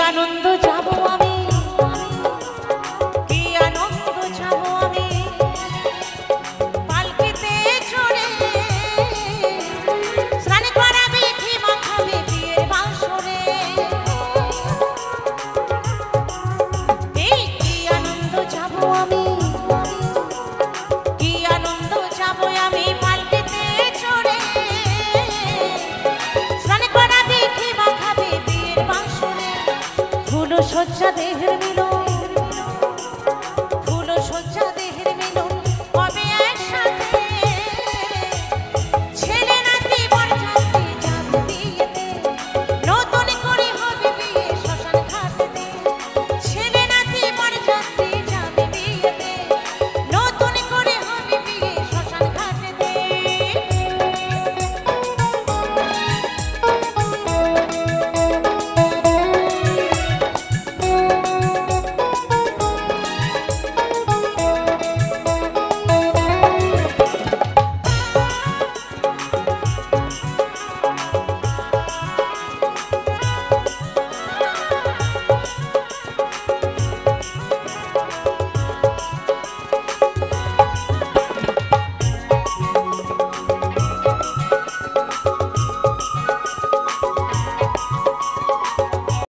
আনন্দ যাব আমি, কি আনন্দ যাব আমি পালকিতে চড়ে, স্নান করাবে ঘি মাখাবে বিয়ের বাসরে। এই কি আনন্দ যাব আমি, কি আনন্দ যাব আমি পালকিতে চড়ে, স্নান করাবে ঘি মাখাবে বিয়ের বাসরে। ফুল সজ্জা দেহের মিলন